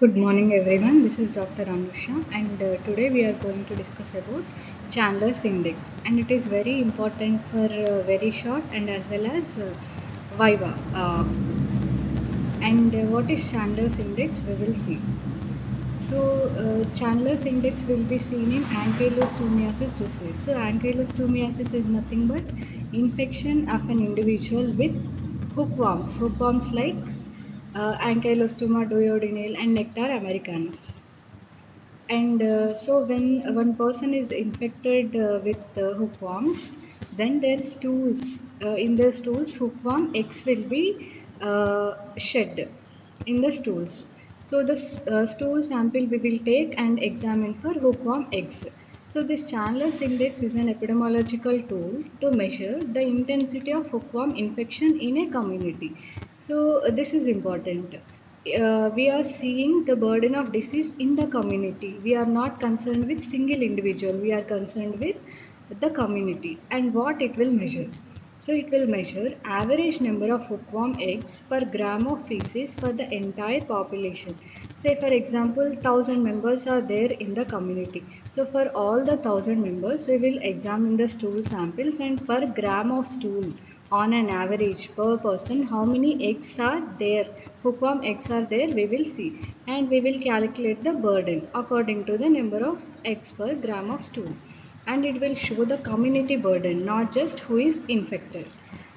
Good morning everyone, this is Dr. Anusha and today we are going to discuss about Chandler's index, and it is very important for very short and as well as Viva. And what is Chandler's index we will see. So Chandler's index will be seen in ankylostomiasis disease. So ankylostomiasis is nothing but infection of an individual with hookworms like Ankylostoma duodenale and Nectar americanus. And so when one person is infected with hookworms, then their stools, in the stools, hookworm eggs will be shed in the stools. So the stool sample we will take and examine for hookworm eggs. So this Chandler's index is an epidemiological tool to measure the intensity of hookworm infection in a community. So this is important. We are seeing the burden of disease in the community. We are not concerned with single individual. We are concerned with the community and what it will measure. So it will measure average number of hookworm eggs per gram of feces for the entire population. Say for example, 1000 members are there in the community. So for all the 1000 members, we will examine the stool samples, and per gram of stool on an average per person how many eggs are there, hookworm eggs are there, we will see, and we will calculate the burden according to the number of eggs per gram of stool, and it will show the community burden, not just who is infected,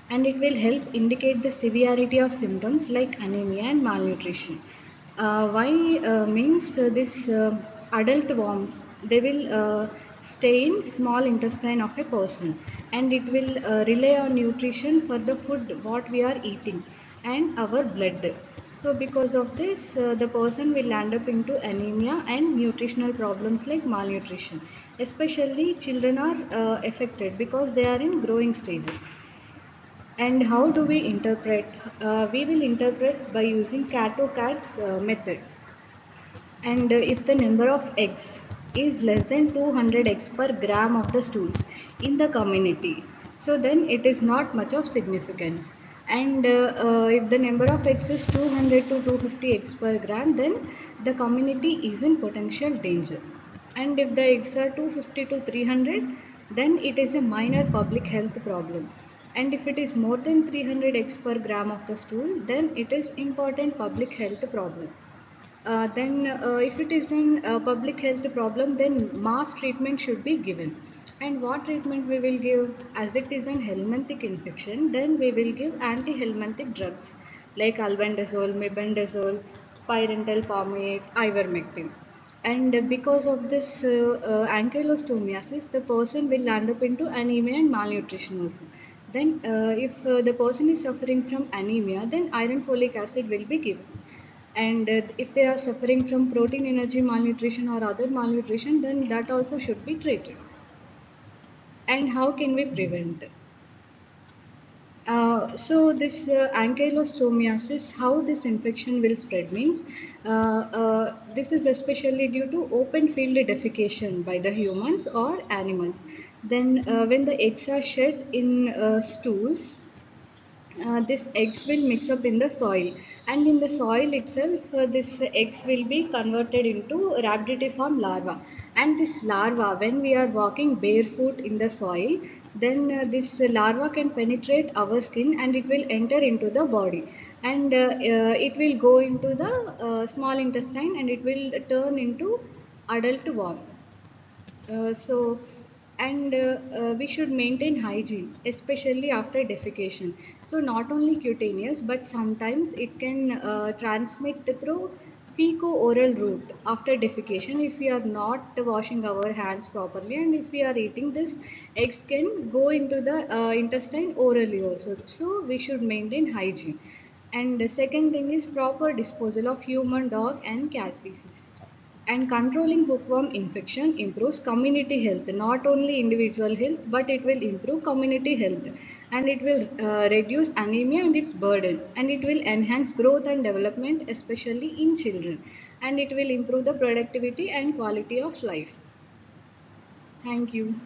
and it will help indicate the severity of symptoms like anemia and malnutrition. Why means this adult worms, they will stay in small intestine of a person, and it will rely on nutrition for the food what we are eating and our blood. So because of this the person will end up into anemia and nutritional problems like malnutrition. Especially children are affected because they are in growing stages. And how do we interpret? We will interpret by using cat-to-cats method. And if the number of eggs is less than 200 eggs per gram of the stools in the community, so then it is not much of significance. And if the number of eggs is 200 to 250 eggs per gram, then the community is in potential danger. And if the eggs are 250 to 300, then it is a minor public health problem. And if it is more than 300 eggs per gram of the stool, then it is important public health problem. Then if it is a public health problem, then mass treatment should be given. And what treatment we will give? As it is an helminthic infection, then we will give anti-helminthic drugs like albendazole, mebendazole, pyrantel palmiate, ivermectin. And because of this ankylostomiasis, the person will land up into anemia and malnutrition also. Then if the person is suffering from anemia, then iron folic acid will be given. And if they are suffering from protein energy malnutrition or other malnutrition, then that also should be treated. And how can we prevent? So this ankylostomiasis, how this infection will spread means, this is especially due to open field defecation by the humans or animals. Then when the eggs are shed in stools, this eggs will mix up in the soil, and in the soil itself this eggs will be converted into rhabditiform larva, and this larva, when we are walking barefoot in the soil, then this larva can penetrate our skin and it will enter into the body, and it will go into the small intestine and it will turn into adult worm. So, and we should maintain hygiene, especially after defecation. So, not only cutaneous, but sometimes it can transmit through fecal-oral route after defecation if we are not washing our hands properly, and if we are eating this, eggs can go into the intestine orally also. So, we should maintain hygiene. And the second thing is proper disposal of human, dog, and cat feces. And controlling bookworm infection improves community health, not only individual health, but it will improve community health, and it will reduce anemia and its burden, and it will enhance growth and development, especially in children, and it will improve the productivity and quality of life. Thank you.